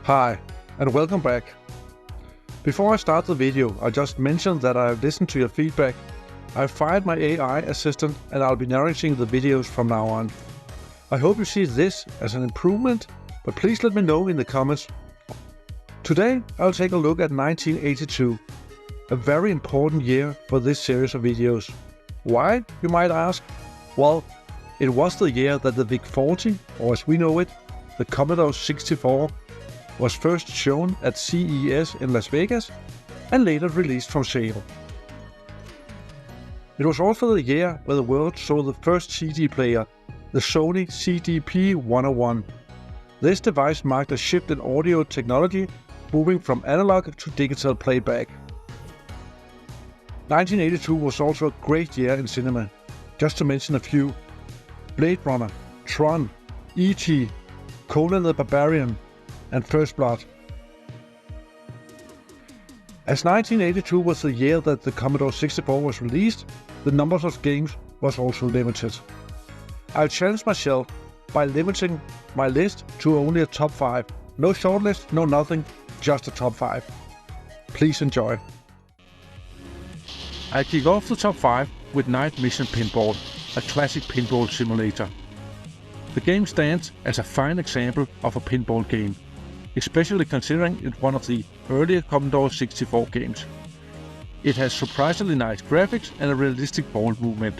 Hi, and welcome back. Before I start the video, I just mentioned that I have listened to your feedback. I've fired my AI assistant and I'll be narrating the videos from now on. I hope you see this as an improvement, but please let me know in the comments. Today I'll take a look at 1982, a very important year for this series of videos. Why, you might ask? Well, it was the year that the VIC-40, or as we know it, the Commodore 64, was first shown at CES in Las Vegas and later released from sale. It was also the year where the world saw the first CD player, the Sony CDP-101. This device marked a shift in audio technology, moving from analog to digital playback. 1982 was also a great year in cinema, just to mention a few: Blade Runner, Tron, E.T., Conan the Barbarian, and First Blood. As 1982 was the year that the Commodore 64 was released, the numbers of games was also limited. I'll challenge myself by limiting my list to only a top 5. No shortlist, no nothing, just a top 5. Please enjoy. I kick off the top 5 with Night Mission Pinball, a classic pinball simulator. The game stands as a fine example of a pinball game, especially considering it's one of the earlier Commodore 64 games. It has surprisingly nice graphics and a realistic ball movement.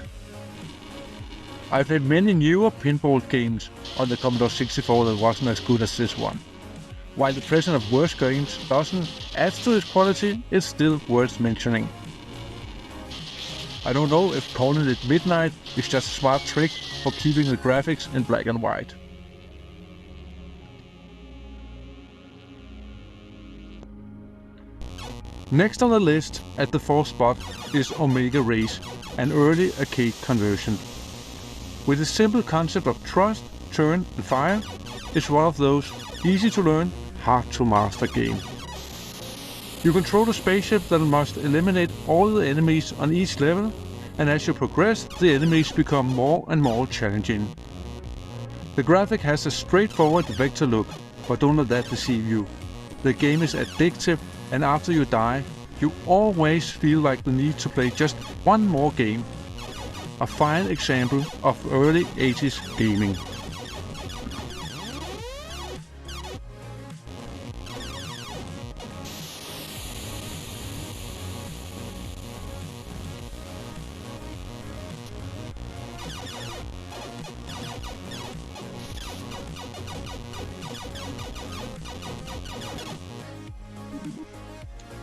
I've played many newer pinball games on the Commodore 64 that wasn't as good as this one. While the presence of worse games doesn't add to its quality, it's still worth mentioning. I don't know if calling it midnight is just a smart trick for keeping the graphics in black and white. Next on the list, at the 4th spot, is Omega Race, an early arcade conversion. With the simple concept of thrust, turn and fire, it's one of those easy to learn, hard to master game. You control a spaceship that must eliminate all the enemies on each level, and as you progress, the enemies become more and more challenging. The graphic has a straightforward vector look, but don't let that deceive you. The game is addictive, and after you die, you always feel like the need to play just one more game. A fine example of early 80s gaming.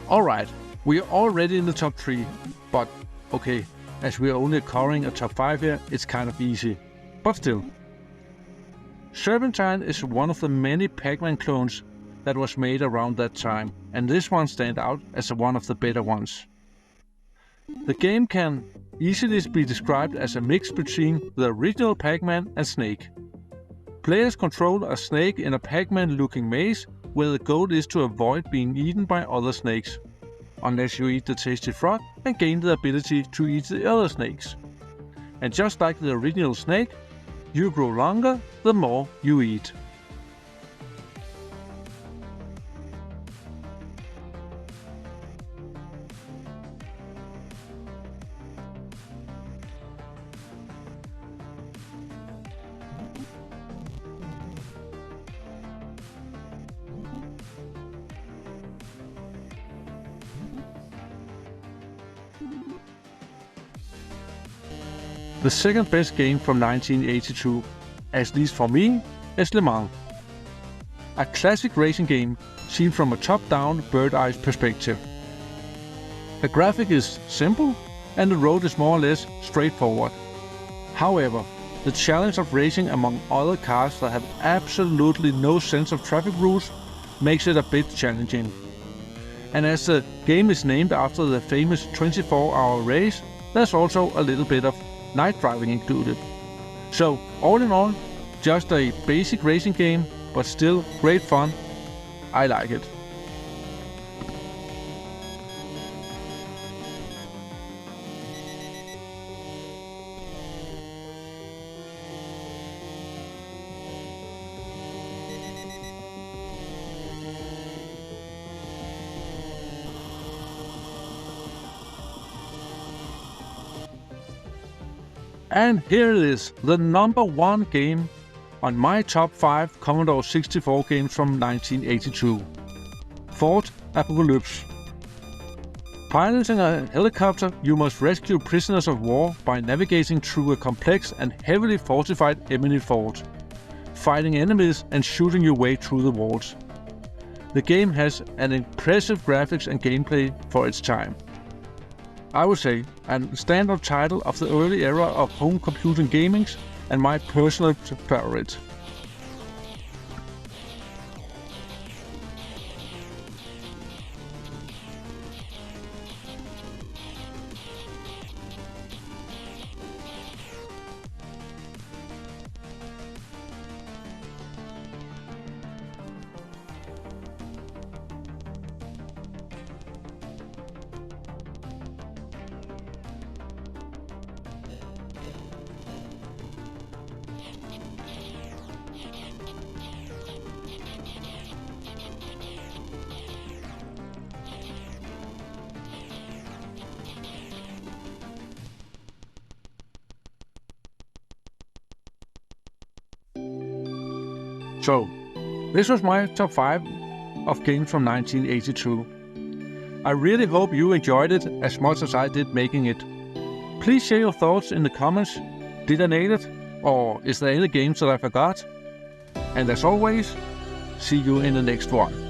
Alright, we are already in the top 3, but okay, as we are only covering a top 5 here, it's kind of easy, but still. Serpentine is one of the many Pac-Man clones that was made around that time, and this one stands out as one of the better ones. The game can easily be described as a mix between the original Pac-Man and Snake. Players control a snake in a Pac-Man looking maze, where the goal is to avoid being eaten by other snakes, unless you eat the tasty frog and gain the ability to eat the other snakes. And just like the original Snake, you grow longer the more you eat. The second best game from 1982, at least for me, is Le Mans. A classic racing game seen from a top-down bird-eye perspective. The graphic is simple and the road is more or less straightforward. However, the challenge of racing among other cars that have absolutely no sense of traffic rules makes it a bit challenging. And as the game is named after the famous 24-hour race, there's also a little bit of night driving included. So, all in all, just a basic racing game, but still great fun. I like it. And here it is, the number 1 game on my top 5 Commodore 64 games from 1982. Fort Apocalypse. Piloting a helicopter, you must rescue prisoners of war by navigating through a complex and heavily fortified enemy fort, fighting enemies and shooting your way through the walls. The game has an impressive graphics and gameplay for its time. I would say a standout title of the early era of home computing gaming and my personal favorite. So, this was my top 5 of games from 1982. I really hope you enjoyed it as much as I did making it. Please share your thoughts in the comments. Did I nail it? Or is there any games that I forgot? And as always, see you in the next one.